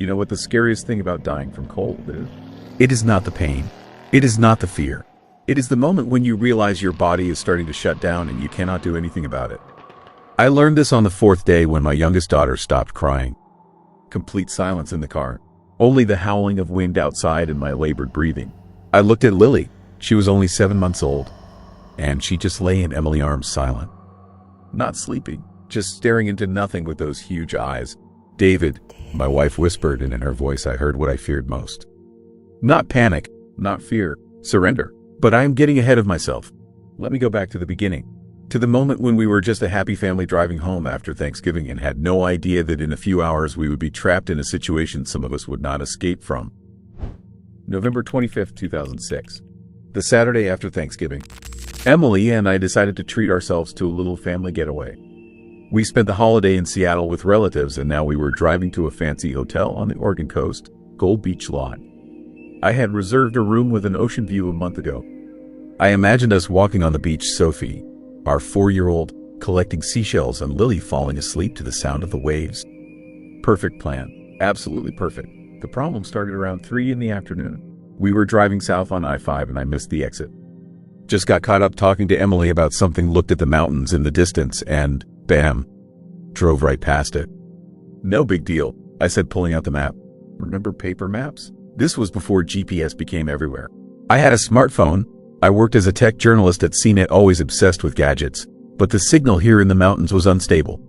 You know what the scariest thing about dying from cold is? It is not the pain. It is not the fear. It is the moment when you realize your body is starting to shut down and you cannot do anything about it. I learned this on the fourth day when my youngest daughter stopped crying. Complete silence in the car. Only the howling of wind outside and my labored breathing. I looked at Lily. She was only 7 months old. And she just lay in Emily's arms silent. Not sleeping, just staring into nothing with those huge eyes. David, my wife whispered, and in her voice I heard what I feared most. Not panic, not fear, surrender. But I am getting ahead of myself. Let me go back to the beginning. To the moment when we were just a happy family driving home after Thanksgiving and had no idea that in a few hours we would be trapped in a situation some of us would not escape from. November 25th, 2006. The Saturday after Thanksgiving. Emily and I decided to treat ourselves to a little family getaway. We spent the holiday in Seattle with relatives, and now we were driving to a fancy hotel on the Oregon coast, Gold Beach Lot. I had reserved a room with an ocean view a month ago. I imagined us walking on the beach, Sophie, our 4-year-old, collecting seashells, and Lily falling asleep to the sound of the waves. Perfect plan. Absolutely perfect. The problem started around 3 in the afternoon. We were driving south on I-5 and I missed the exit. Just got caught up talking to Emily about something, looked at the mountains in the distance, and bam, drove right past it. No big deal, I said, pulling out the map. Remember paper maps? This was before GPS became everywhere. I had a smartphone. I worked as a tech journalist at CNET, always obsessed with gadgets, but the signal here in the mountains was unstable.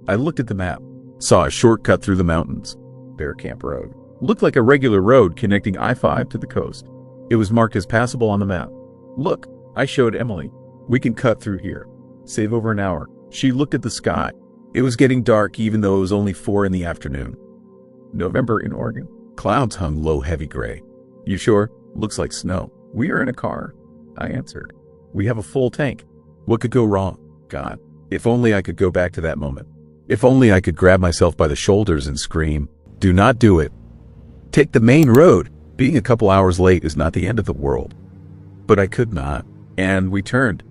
I looked at the map, saw a shortcut through the mountains. Bear Camp Road. Looked like a regular road connecting I-5 to the coast. It was marked as passable on the map. Look, I showed Emily. We can cut through here. Save over an hour. She looked at the sky. It was getting dark even though it was only 4 in the afternoon. November in Oregon. Clouds hung low, heavy gray. You sure? Looks like snow. We are in a car, I answered. We have a full tank. What could go wrong? God, if only I could go back to that moment. If only I could grab myself by the shoulders and scream, do not do it. Take the main road. Being a couple hours late is not the end of the world. But I could not, and we turned.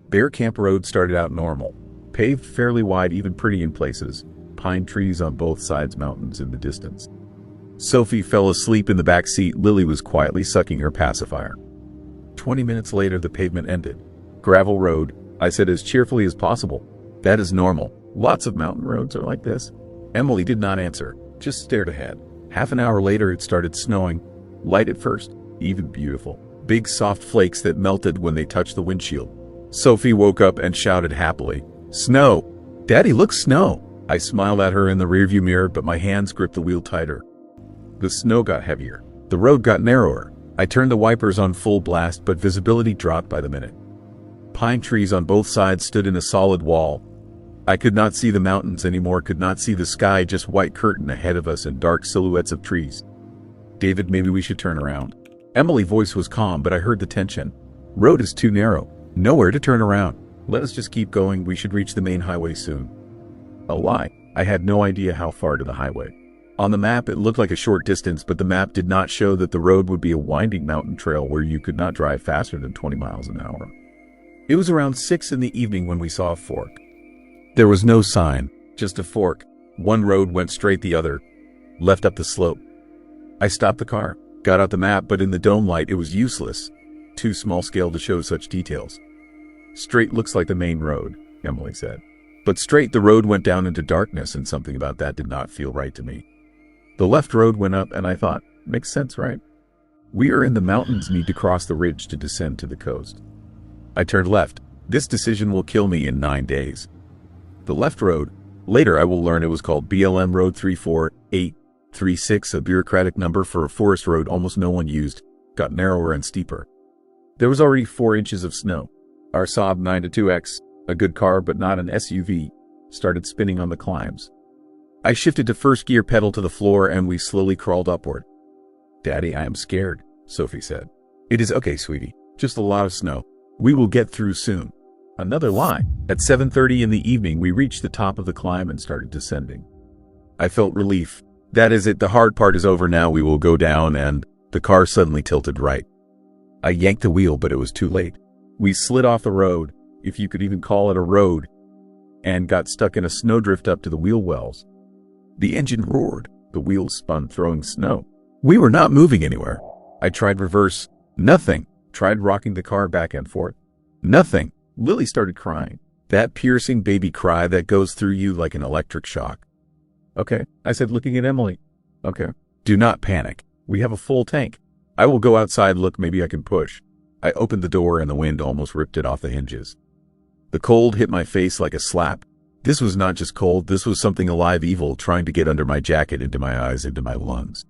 Bear Camp Road started out normal, paved fairly wide, even pretty in places, pine trees on both sides, mountains in the distance. Sophie fell asleep in the back seat. Lily was quietly sucking her pacifier. 20 minutes later, the pavement ended. Gravel road, I said as cheerfully as possible. That is normal. Lots of mountain roads are like this. Emily did not answer, just stared ahead. Half an hour later, it started snowing. Light at first, even beautiful. Big soft flakes that melted when they touched the windshield. Sophie woke up and shouted happily, "Snow! Daddy, look, snow!" I smiled at her in the rearview mirror, but my hands gripped the wheel tighter. The snow got heavier. The road got narrower. I turned the wipers on full blast, but visibility dropped by the minute. Pine trees on both sides stood in a solid wall. I could not see the mountains anymore, could not see the sky, just white curtain ahead of us and dark silhouettes of trees. David, maybe we should turn around. Emily's voice was calm, but I heard the tension. Road is too narrow. Nowhere to turn around. Let us just keep going. We should reach the main highway soon. A lie. I had no idea how far to the highway. On the map, it looked like a short distance, but the map did not show that the road would be a winding mountain trail where you could not drive faster than 20 miles an hour. It was around 6 in the evening when we saw a fork. There was no sign, just a fork. One road went straight, the other left up the slope. I stopped the car, got out the map, but in the dome light it was useless. Too small scale to show such details. Straight looks like the main road, Emily said. But straight, the road went down into darkness, and something about that did not feel right to me. The left road went up, and I thought, makes sense, right? We are in the mountains, need to cross the ridge to descend to the coast. I turned left. This decision will kill me in 9 days. The left road, later I will learn it was called BLM Road 34836, a bureaucratic number for a forest road almost no one used, got narrower and steeper. There was already 4 inches of snow. Our Saab 9-2X, a good car but not an SUV, started spinning on the climbs. I shifted to first gear, pedal to the floor, and we slowly crawled upward. Daddy, I am scared, Sophie said. It is okay, sweetie. Just a lot of snow. We will get through soon. Another lie. At 7:30 in the evening, we reached the top of the climb and started descending. I felt relief. That is it. The hard part is over now. We will go down, and the car suddenly tilted right. I yanked the wheel, but it was too late. We slid off the road, if you could even call it a road, and got stuck in a snowdrift up to the wheel wells. The engine roared, The wheels spun, throwing snow. We were not moving anywhere. I tried reverse. Nothing. Tried rocking the car back and forth. Nothing. Lily started crying. That piercing baby cry that goes through you like an electric shock. Okay, I said, looking at Emily. Okay. Do not panic. We have a full tank. I will go outside, look, maybe I can push. I opened the door and the wind almost ripped it off the hinges. The cold hit my face like a slap. This was not just cold, this was something alive, evil, trying to get under my jacket, into my eyes, into my lungs.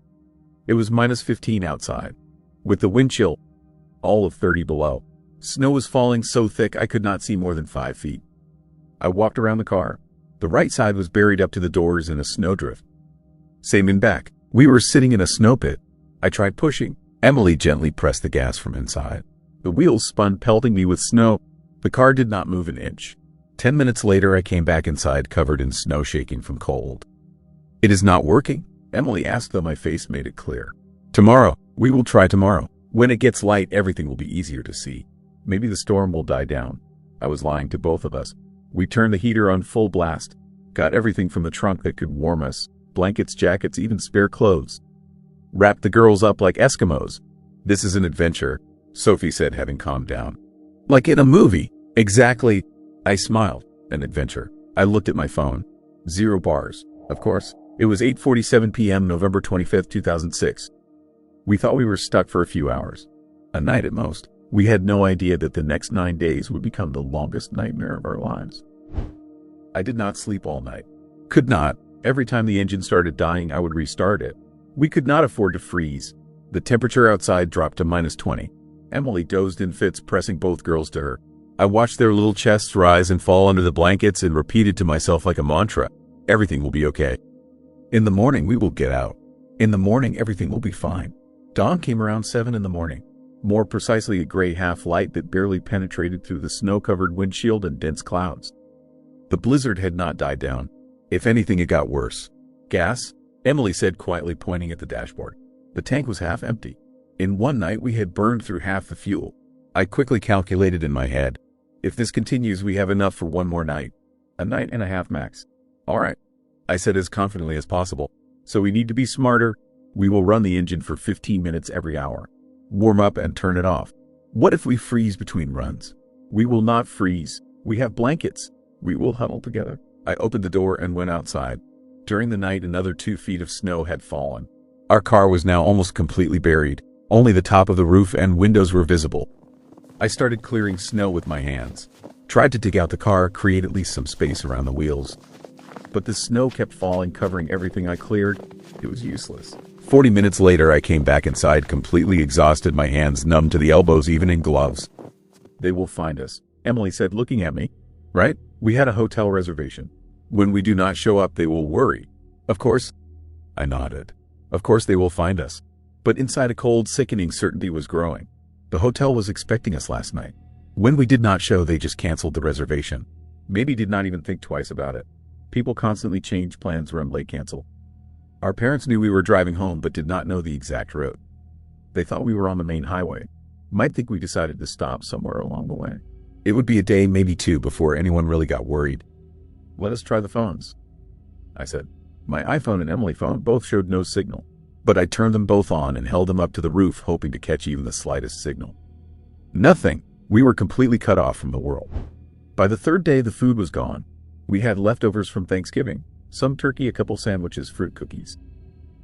It was -15 outside, with the wind chill all of 30 below. Snow was falling so thick I could not see more than 5 feet. I walked around the car. The right side was buried up to the doors in a snowdrift. Same in back. We were sitting in a snow pit. I tried pushing. Emily gently pressed the gas from inside. The wheels spun, pelting me with snow. The car did not move an inch. 10 minutes later, I came back inside, covered in snow, shaking from cold. It is not working? Emily asked, though my face made it clear. Tomorrow. We will try tomorrow. When it gets light, everything will be easier to see. Maybe the storm will die down. I was lying to both of us. We turned the heater on full blast. Got everything from the trunk that could warm us. Blankets, jackets, even spare clothes. Wrapped the girls up like Eskimos. This is an adventure, Sophie said, having calmed down. Like in a movie. Exactly. I smiled. An adventure. I looked at my phone. 0 bars. Of course. It was 8:47 p.m. November 25th, 2006. We thought we were stuck for a few hours. A night at most. We had no idea that the next 9 days would become the longest nightmare of our lives. I did not sleep all night. Could not. Every time the engine started dying, I would restart it. We could not afford to freeze. The temperature outside dropped to -20. Emily dozed in fits, pressing both girls to her. I watched their little chests rise and fall under the blankets and repeated to myself like a mantra, everything will be okay. In the morning, we will get out. In the morning, everything will be fine. Dawn came around 7 in the morning. More precisely, a gray half-light that barely penetrated through the snow-covered windshield and dense clouds. The blizzard had not died down. If anything, it got worse. Gas? Emily said quietly, pointing at the dashboard. The tank was half empty. In one night, we had burned through half the fuel. I quickly calculated in my head. If this continues, we have enough for one more night. A night and a half max. All right, I said as confidently as possible. So we need to be smarter. We will run the engine for 15 minutes every hour. Warm up and turn it off. What if we freeze between runs? We will not freeze. We have blankets. We will huddle together. I opened the door and went outside. During the night, another 2 feet of snow had fallen. Our car was now almost completely buried. Only the top of the roof and windows were visible. I started clearing snow with my hands. Tried to dig out the car, create at least some space around the wheels. But the snow kept falling, covering everything I cleared. It was useless. 40 minutes later, I came back inside, completely exhausted, my hands numb to the elbows, even in gloves. They will find us, Emily said, looking at me. Right? We had a hotel reservation. When we do not show up, they will worry. Of course. I nodded. Of course they will find us. But inside, a cold, sickening certainty was growing. The hotel was expecting us last night. When we did not show, they just canceled the reservation. Maybe did not even think twice about it. People constantly change plans when they cancel. Our parents knew we were driving home, but did not know the exact route. They thought we were on the main highway. Might think we decided to stop somewhere along the way. It would be a day, maybe 2, before anyone really got worried. Let us try the phones, I said. My iPhone and Emily's phone both showed no signal, but I turned them both on and held them up to the roof, hoping to catch even the slightest signal. Nothing. We were completely cut off from the world. By the 3rd day, the food was gone. We had leftovers from Thanksgiving, some turkey, a couple sandwiches, fruit cookies.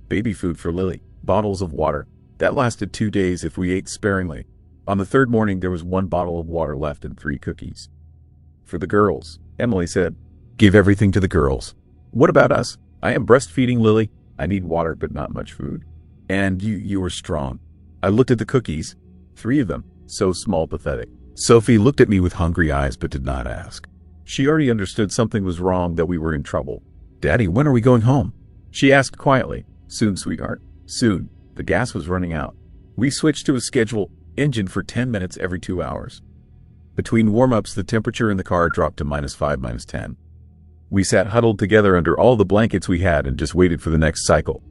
Baby food for Lily, bottles of water. That lasted 2 days if we ate sparingly. On the 3rd morning, there was 1 bottle of water left and 3 cookies. For the girls, Emily said. Give everything to the girls. What about us? I am breastfeeding Lily. I need water, but not much food. And you are strong. I looked at the cookies. 3 of them. So small, pathetic. Sophie looked at me with hungry eyes, but did not ask. She already understood something was wrong, that we were in trouble. Daddy, when are we going home? She asked quietly. Soon, sweetheart. Soon. The gas was running out. We switched to a schedule engine for 10 minutes every 2 hours. Between warm-ups, the temperature in the car dropped to -5, -10. We sat huddled together under all the blankets we had and just waited for the next cycle.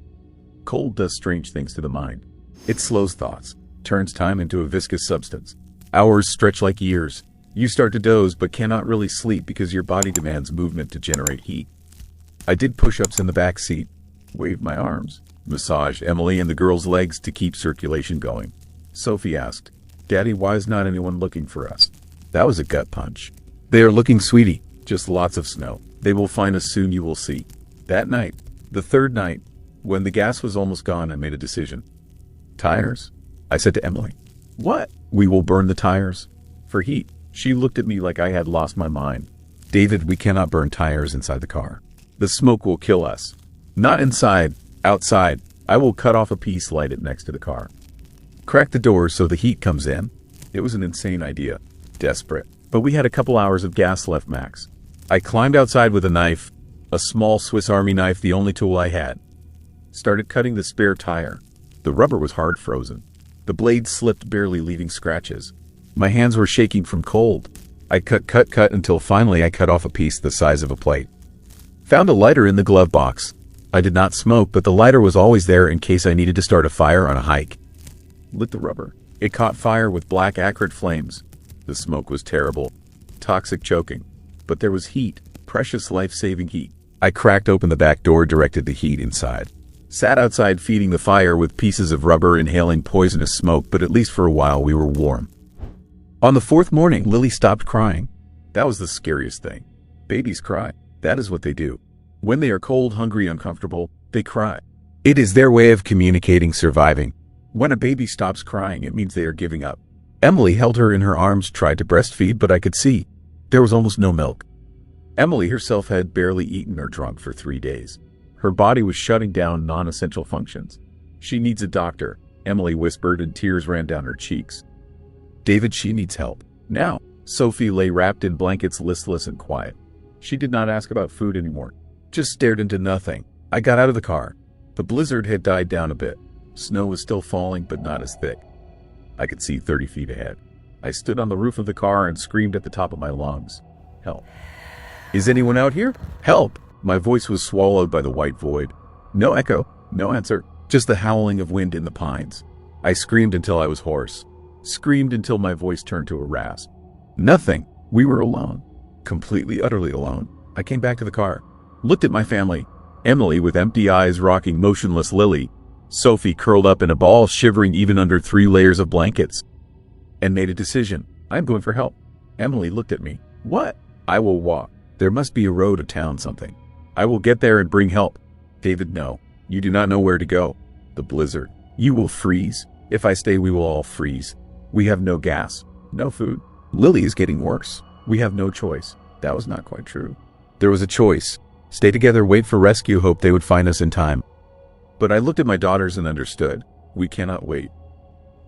Cold does strange things to the mind. It slows thoughts, turns time into a viscous substance. Hours stretch like years. You start to doze but cannot really sleep because your body demands movement to generate heat. I did push-ups in the back seat. Waved my arms. Massaged Emily and the girl's legs to keep circulation going. Sophie asked, "Daddy, why is not anyone looking for us?" That was a gut punch. "They are looking, sweetie. Just lots of snow. They will find us soon, you will see." That night, the third night, when the gas was almost gone, I made a decision. "Tires," I said to Emily. "What?" "We will burn the tires. For heat." She looked at me like I had lost my mind. "David, we cannot burn tires inside the car. The smoke will kill us." "Not inside. Outside. I will cut off a piece, light it next to the car. Crack the doors so the heat comes in." It was an insane idea. Desperate. But we had a couple hours of gas left max. I climbed outside with a knife, a small Swiss Army knife, the only tool I had. Started cutting the spare tire. The rubber was hard frozen. The blade slipped, barely leaving scratches. My hands were shaking from cold. I cut until finally I cut off a piece the size of a plate. Found a lighter in the glove box. I did not smoke, but the lighter was always there in case I needed to start a fire on a hike. Lit the rubber. It caught fire with black acrid flames. The smoke was terrible. Toxic choking. But there was heat. Precious life-saving heat. I cracked open the back door, directed the heat inside. Sat outside feeding the fire with pieces of rubber, inhaling poisonous smoke, but at least for a while we were warm. On the fourth morning, Lily stopped crying. That was the scariest thing. Babies cry. That is what they do. When they are cold, hungry, uncomfortable, they cry. It is their way of communicating, surviving. When a baby stops crying, it means they are giving up. Emily held her in her arms, tried to breastfeed, but I could see there was almost no milk. Emily herself had barely eaten or drunk for 3 days. Her body was shutting down non-essential functions. "She needs a doctor," Emily whispered, and tears ran down her cheeks. "David, she needs help. Now." Sophie lay wrapped in blankets, listless and quiet. She did not ask about food anymore, just stared into nothing. I got out of the car. The blizzard had died down a bit. Snow was still falling, but not as thick. I could see 30 feet ahead. I stood on the roof of the car and screamed at the top of my lungs. "Help. Is anyone out here? Help!" My voice was swallowed by the white void. No echo, no answer, just the howling of wind in the pines. I screamed until I was hoarse. Screamed until my voice turned to a rasp. Nothing. We were alone. Completely, utterly alone. I came back to the car. Looked at my family. Emily with empty eyes, rocking motionless Lily. Sophie curled up in a ball, shivering even under 3 layers of blankets. And made a decision. I'm going for help. Emily looked at me. "What?" "I will walk. There must be a road to town, something. I will get there and bring help." "David, no. You do not know where to go. The blizzard. You will freeze. If I stay, we will all freeze. We have no gas. No food. Lily is getting worse. We have no choice." That was not quite true. There was a choice. Stay together, wait for rescue, hope they would find us in time. But I looked at my daughters and understood. We cannot wait.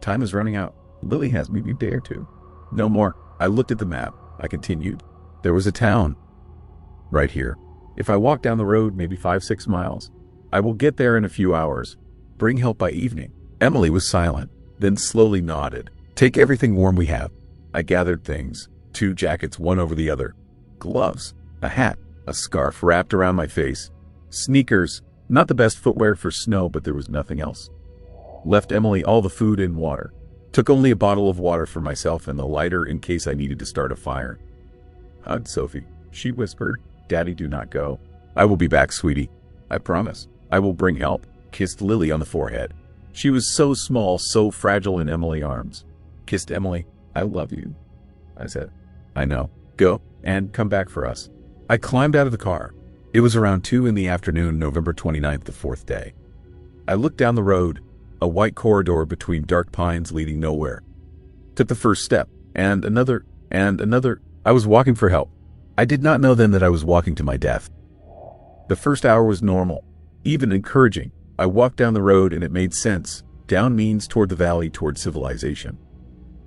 Time is running out. Lily has maybe a day or two. No more. I looked at the map. I continued. There was a town. Right here. If I walk down the road, maybe 5-6 miles. I will get there in a few hours. Bring help by evening. Emily was silent, then slowly nodded. Take everything warm we have. I gathered things. 2 jackets, one over the other. Gloves. A hat. A scarf wrapped around my face. Sneakers. Not the best footwear for snow, but there was nothing else. Left Emily all the food and water. Took only a bottle of water for myself and the lighter in case I needed to start a fire. Hugged Sophie. She whispered, "Daddy, do not go. I will be back, sweetie. I promise. I will bring help." Kissed Lily on the forehead. She was so small, so fragile in Emily's arms. Kissed Emily. "I love you," I said. "I know. Go and come back for us." I climbed out of the car. It was around 2 in the afternoon, November 29th, the 4th day. I looked down the road, a white corridor between dark pines leading nowhere. Took the first step, and another. I was walking for help. I did not know then that I was walking to my death. The first hour was normal, even encouraging. I walked down the road and it made sense. Down means toward the valley, toward civilization.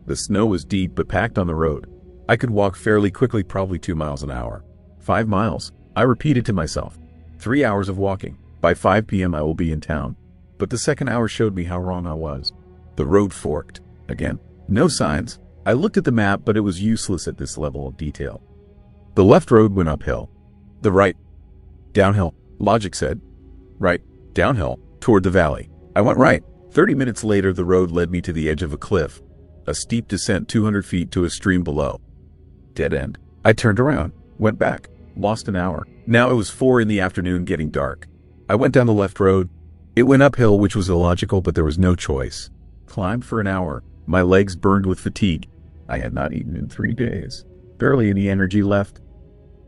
The snow was deep but packed on the road. I could walk fairly quickly, probably 2 miles an hour. 5 miles. I repeated to myself. 3 hours of walking. By 5 p.m. I will be in town. But the second hour showed me how wrong I was. The road forked. Again. No signs. I looked at the map, but it was useless at this level of detail. The left road went uphill. The right. Downhill. Logic said. Right. Downhill. Toward the valley. I went right. 30 minutes later, the road led me to the edge of a cliff. A steep descent 200 feet to a stream below. Dead end. I turned around. Went back. Lost an hour. Now it was 4 in the afternoon, getting dark. I went down the left road. It went uphill, which was illogical, but there was no choice. Climbed for an hour. My legs burned with fatigue. I had not eaten in 3 days. Barely any energy left.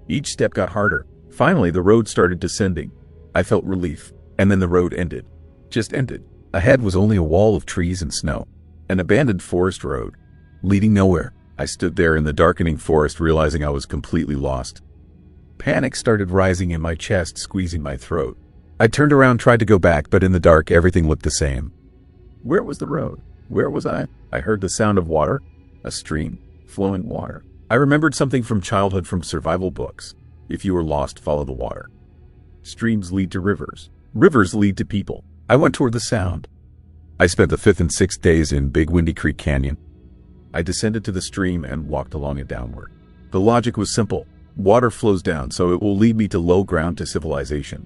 Each step got harder. Finally, the road started descending. I felt relief, and then the road ended. Just ended. Ahead was only a wall of trees and snow. An abandoned forest road, leading nowhere. I stood there in the darkening forest, realizing I was completely lost. Panic started rising in my chest, squeezing my throat. I turned around, tried to go back, but in the dark, everything looked the same. Where was the road? Where was I? I heard the sound of water, a stream, flowing water. I remembered something from childhood, from survival books. If you are lost, follow the water. Streams lead to rivers. Rivers lead to people. I went toward the sound. I spent the 5th and 6th days in Big Windy Creek Canyon. I descended to the stream and walked along it downward. The logic was simple. Water flows down, so it will lead me to low ground, to civilization.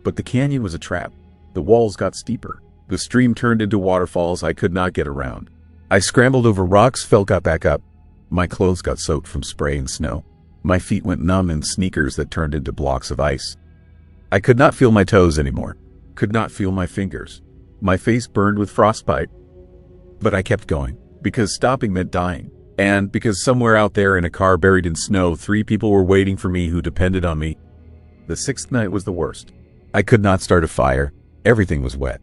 But the canyon was a trap. The walls got steeper. The stream turned into waterfalls I could not get around. I scrambled over rocks, got back up. My clothes got soaked from spray and snow. My feet went numb in sneakers that turned into blocks of ice. I could not feel my toes anymore. Could not feel my fingers. My face burned with frostbite. But I kept going, because stopping meant dying. And because somewhere out there in a car buried in snow, 3 people were waiting for me who depended on me. The 6th night was the worst. I could not start a fire. Everything was wet.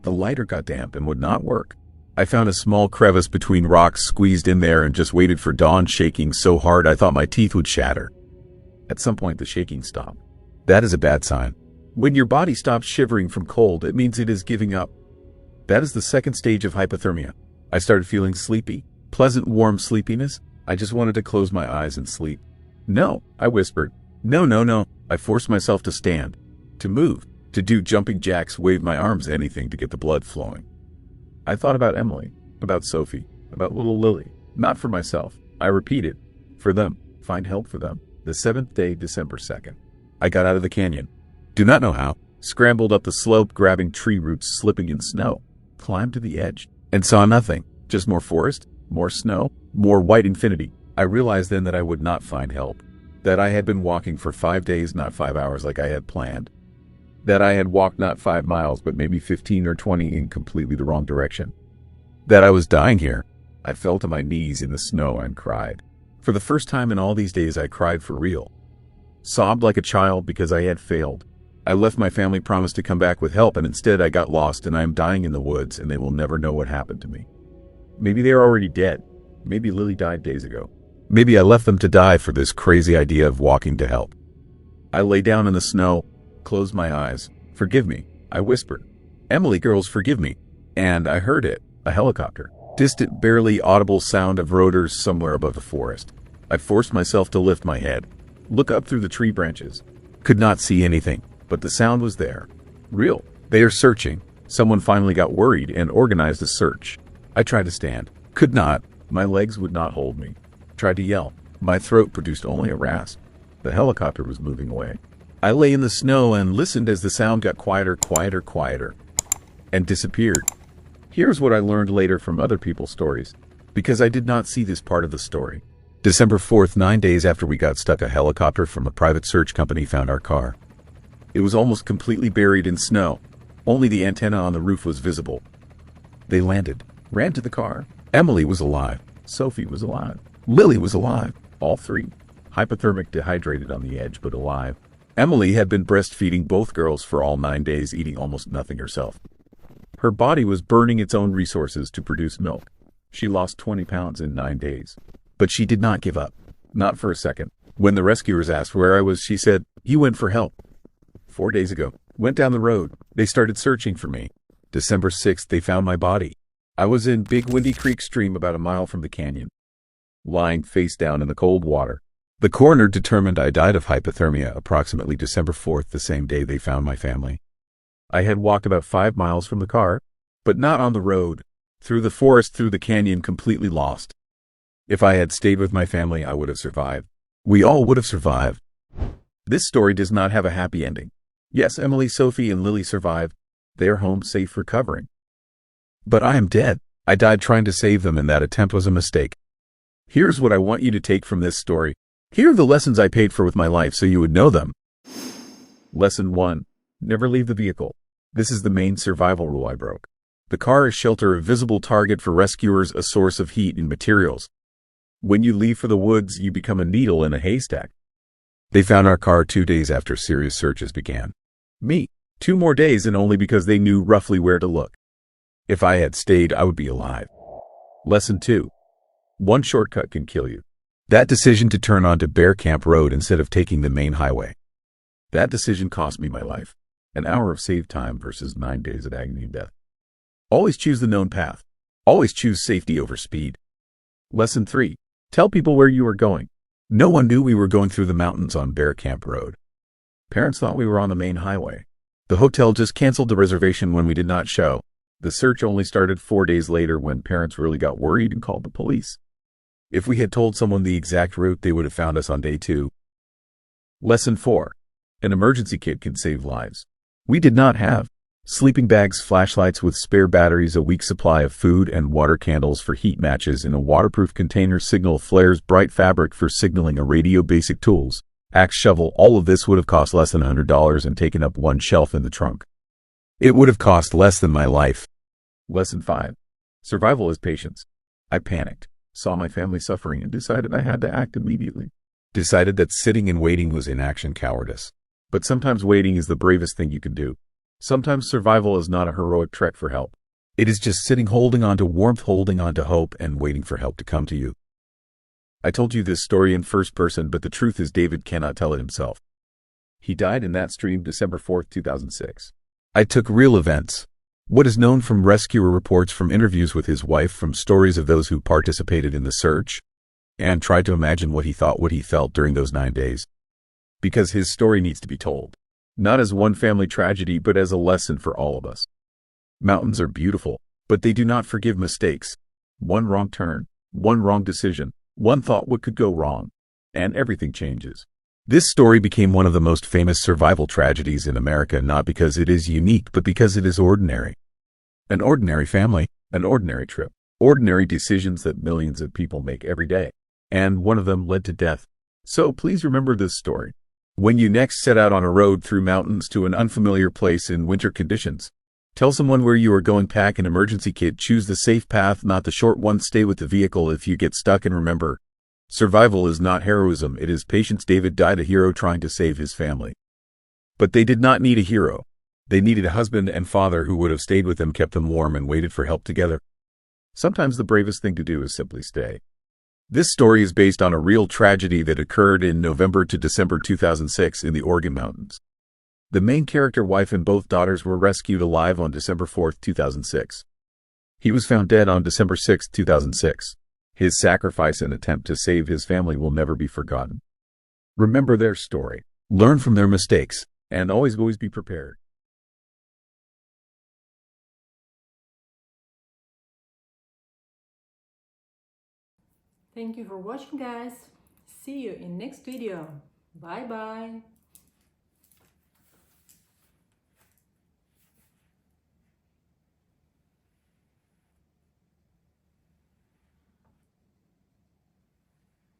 The lighter got damp and would not work. I found a small crevice between rocks, squeezed in there, and just waited for dawn, shaking so hard I thought my teeth would shatter. At some point, the shaking stopped. That is a bad sign. When your body stops shivering from cold, it means it is giving up. That is the 2nd stage of hypothermia. I started feeling sleepy, pleasant warm sleepiness. I just wanted to close my eyes and sleep. No, I whispered. No, no, no. I forced myself to stand, to move, to do jumping jacks, wave my arms, anything to get the blood flowing. I thought about Emily, about Sophie, about little Lily. Not for myself. I repeated. For them. Find help for them. The 7th day, December 2nd. I got out of the canyon. Do not know how. Scrambled up the slope, grabbing tree roots, slipping in snow. Climbed to the edge, and saw nothing. Just more forest, more snow, more white infinity. I realized then that I would not find help. That I had been walking for 5 days, not 5 hours like I had planned. That I had walked not 5 miles, but maybe 15 or 20 in completely the wrong direction. That I was dying here. I fell to my knees in the snow and cried. For the first time in all these days, I cried for real. Sobbed like a child because I had failed. I left my family, promised to come back with help, and instead I got lost, and I am dying in the woods, and they will never know what happened to me. Maybe they are already dead. Maybe Lily died days ago. Maybe I left them to die for this crazy idea of walking to help. I lay down in the snow, closed my eyes. Forgive me, I whispered. Emily, girls, forgive me. And I heard it, a helicopter. Distant, barely audible sound of rotors somewhere above the forest. I forced myself to lift my head, look up through the tree branches. Could not see anything, but the sound was there. Real. They are searching. Someone finally got worried and organized a search. I tried to stand. Could not. My legs would not hold me. Tried to yell. My throat produced only a rasp. The helicopter was moving away. I lay in the snow and listened as the sound got quieter, quieter, quieter, and disappeared. Here's what I learned later from other people's stories, because I did not see this part of the story. December 4th, 9 days after we got stuck, a helicopter from a private search company found our car. It was almost completely buried in snow. Only the antenna on the roof was visible. They landed, ran to the car. Emily was alive. Sophie was alive. Lily was alive. All 3. Hypothermic, dehydrated on the edge, but alive. Emily had been breastfeeding both girls for all 9 days, eating almost nothing herself. Her body was burning its own resources to produce milk. She lost 20 pounds in 9 days. But she did not give up. Not for a second. When the rescuers asked where I was, she said, "You went for help." 4 days ago. Went down the road. They started searching for me. December 6th, they found my body. I was in Big Windy Creek stream about a mile from the canyon, lying face down in the cold water. The coroner determined I died of hypothermia approximately December 4th, the same day they found my family. I had walked about 5 miles from the car, but not on the road, through the forest, through the canyon, completely lost. If I had stayed with my family, I would have survived. We all would have survived. This story does not have a happy ending. Yes, Emily, Sophie, and Lily survived. They are home safe, recovering. But I am dead. I died trying to save them, and that attempt was a mistake. Here's what I want you to take from this story. Here are the lessons I paid for with my life so you would know them. Lesson 1. Never leave the vehicle. This is the main survival rule I broke. The car is shelter, a visible target for rescuers, a source of heat and materials. When you leave for the woods, you become a needle in a haystack. They found our car 2 days after serious searches began. Me, 2 more days, and only because they knew roughly where to look. If I had stayed, I would be alive. Lesson 2. One shortcut can kill you. That decision to turn onto Bear Camp Road instead of taking the main highway. That decision cost me my life. An hour of saved time versus 9 days of agony and death. Always choose the known path. Always choose safety over speed. Lesson 3. Tell people where you are going. No one knew we were going through the mountains on Bear Camp Road. Parents thought we were on the main highway. The hotel just canceled the reservation when we did not show. The search only started 4 days later when parents really got worried and called the police. If we had told someone the exact route, they would have found us on day 2. Lesson 4. An emergency kit can save lives. We did not have sleeping bags, flashlights with spare batteries, a week's supply of food and water, candles for heat, matches in a waterproof container, signal flares, bright fabric for signaling, a radio, basic tools, axe, shovel. All of this would have cost less than $100 and taken up one shelf in the trunk. It would have cost less than my life. Lesson 5. Survival is patience. I panicked, saw my family suffering, and decided I had to act immediately. Decided that sitting and waiting was inaction, cowardice. But sometimes waiting is the bravest thing you can do. Sometimes survival is not a heroic trek for help. It is just sitting, holding on to warmth, holding on to hope, and waiting for help to come to you. I told you this story in first person, but the truth is David cannot tell it himself. He died in that stream December 4th, 2006. I took real events. What is known from rescuer reports, from interviews with his wife, from stories of those who participated in the search, and tried to imagine what he thought, what he felt during those 9 days. Because his story needs to be told. Not as one family tragedy, but as a lesson for all of us. Mountains are beautiful, but they do not forgive mistakes. One wrong turn, one wrong decision, one thought what could go wrong, and everything changes. This story became one of the most famous survival tragedies in America, not because it is unique, but because it is ordinary. An ordinary family, an ordinary trip, ordinary decisions that millions of people make every day. And one of them led to death. So please remember this story when you next set out on a road through mountains to an unfamiliar place in winter conditions. Tell someone where you are going, pack an emergency kit, choose the safe path, not the short one, stay with the vehicle if you get stuck, and remember, survival is not heroism, it is patience. David died a hero trying to save his family. But they did not need a hero. They needed a husband and father who would have stayed with them, kept them warm, and waited for help together. Sometimes the bravest thing to do is simply stay. This story is based on a real tragedy that occurred in November to December 2006 in the Oregon mountains. The main character, wife, and both daughters were rescued alive on December 4, 2006. He was found dead on December 6, 2006. His sacrifice and attempt to save his family will never be forgotten. Remember their story, learn from their mistakes, and always be prepared. Thank you for watching, guys. See you in next video. Bye bye.